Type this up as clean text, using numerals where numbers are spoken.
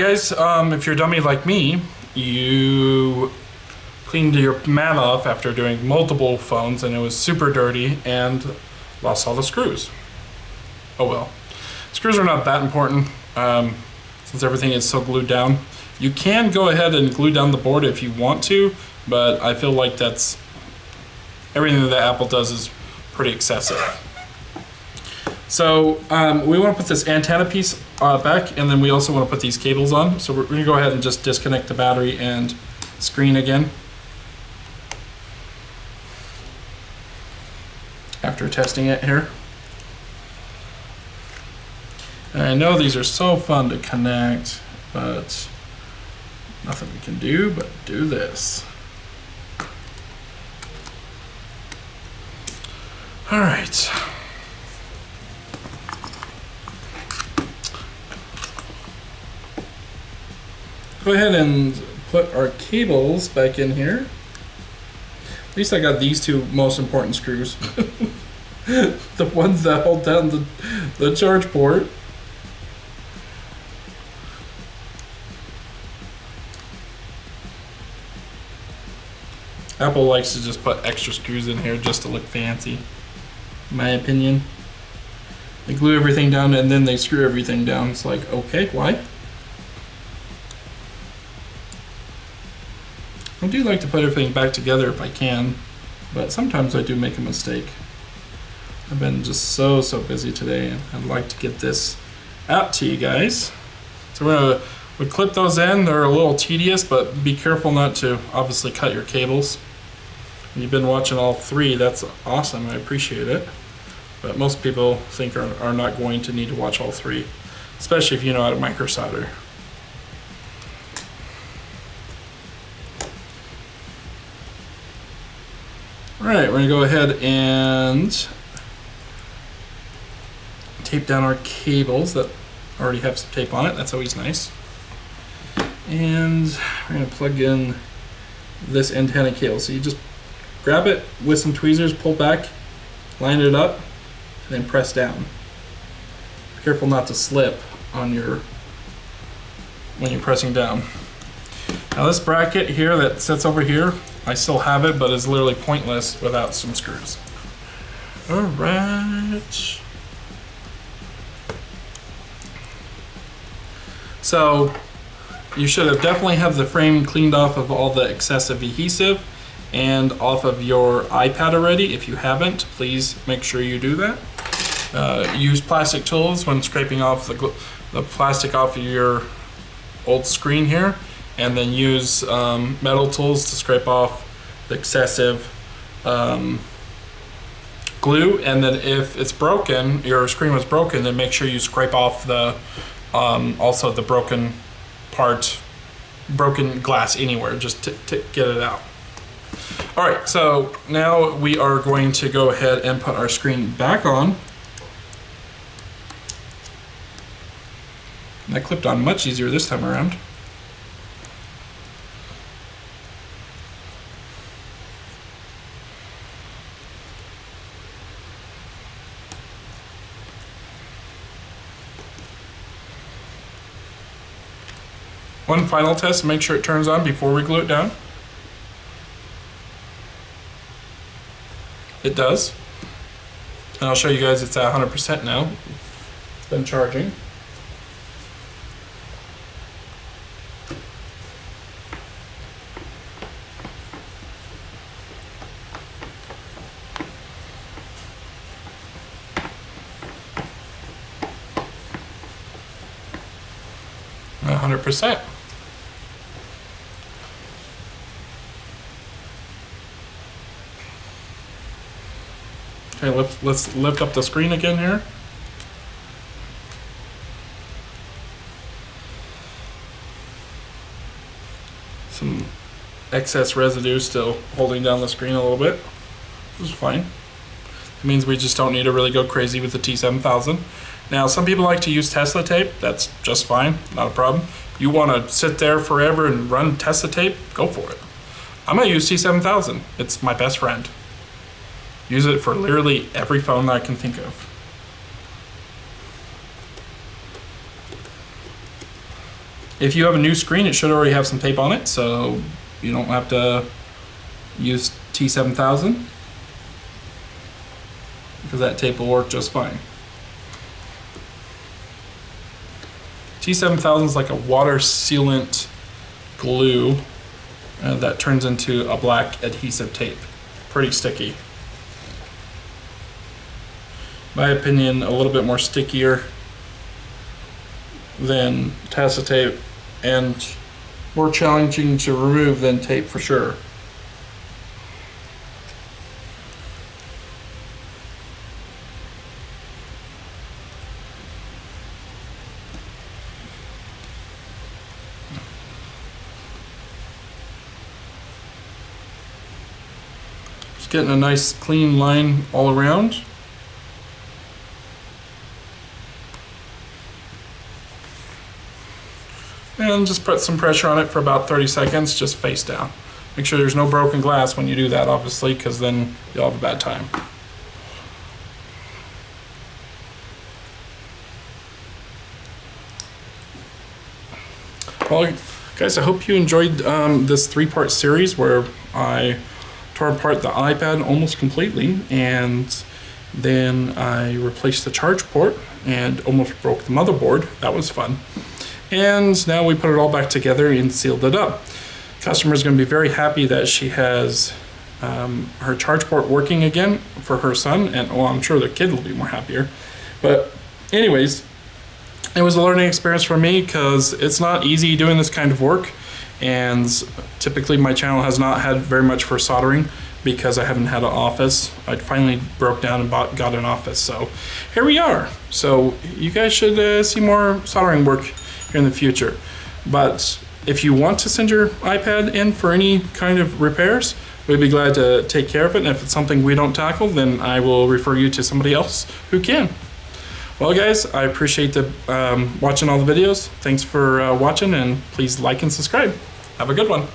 guys, if you're a dummy like me, you cleaned your mat off after doing multiple phones and it was super dirty and lost all the screws. Oh well. Screws are not that important since everything is so glued down. You can go ahead and glue down the board if you want to, but I feel like that's everything that Apple does is pretty excessive. So we want to put this antenna piece back, and then we also want to put these cables on. So we're going to go ahead and just disconnect the battery and screen again after testing it here. And I know these are so fun to connect, but nothing we can do but do this. All right. Go ahead and put our cables back in here. At least I got these two most important screws. The ones that hold down the charge port. Apple likes to just put extra screws in here just to look fancy, in my opinion. They glue everything down and then they screw everything down. It's like, okay, why? I do like to put everything back together if I can, but sometimes I do make a mistake. I've been just so busy today, and I'd like to get this out to you guys. So we clip those in. They're a little tedious, but be careful not to obviously cut your cables. When you've been watching all three, that's awesome. I appreciate it. But most people think are not going to need to watch all three, especially if you know how to microsolder. All right, we're gonna go ahead and tape down our cables that already have some tape on it. That's always nice. And we're gonna plug in this antenna cable. So you just grab it with some tweezers, pull back, line it up, and then press down. Be careful not to slip on when you're pressing down. Now this bracket here that sits over here, I still have it, but it's literally pointless without some screws. All right. So you should have definitely have the frame cleaned off of all the excessive adhesive and off of your iPad already. If you haven't, please make sure you do that. Use plastic tools when scraping off the plastic off of your old screen here, and then use metal tools to scrape off the excessive glue. And then if it's broken, your screen was broken, then make sure you scrape off the also the broken glass anywhere, just to get it out. All right, so now we are going to go ahead and put our screen back on. And that clipped on much easier this time around. One final test to make sure it turns on before we glue it down. It does. And I'll show you guys it's at 100% now. It's been charging. %. Okay, let's lift up the screen again here. Some excess residue still holding down the screen a little bit, which is fine. It means we just don't need to really go crazy with the T7000. Now, some people like to use Tesla tape. That's just fine, not a problem. You want to sit there forever and run Tesla tape, go for it. I'm gonna use T7000. It's my best friend. Use it for literally every phone that I can think of. If you have a new screen, it should already have some tape on it, so you don't have to use T7000, because that tape will work just fine. T7000 is like a water sealant glue that turns into a black adhesive tape. Pretty sticky. In my opinion, a little bit more stickier than Tassa tape and more challenging to remove than tape for sure. Just getting a nice clean line all around. And just put some pressure on it for about 30 seconds, just face down. Make sure there's no broken glass when you do that, obviously, because then you'll have a bad time. Well, guys, I hope you enjoyed this 3-part series where I tore apart the iPad almost completely, and then I replaced the charge port and almost broke the motherboard. That was fun. And now we put it all back together and sealed it up. Customer's going to be very happy that she has her charge port working again for her son, and well, I'm sure the kid will be more happier. But anyways, it was a learning experience for me because it's not easy doing this kind of work, and typically my channel has not had very much for soldering because I haven't had an office. I finally broke down and got an office, so here we are. So you guys should see more soldering work in the future. But if you want to send your iPad in for any kind of repairs, we'd be glad to take care of it. And if it's something we don't tackle, then I will refer you to somebody else who can. Well, guys, I appreciate the watching all the videos. Thanks for watching, and please like and subscribe. Have a good one.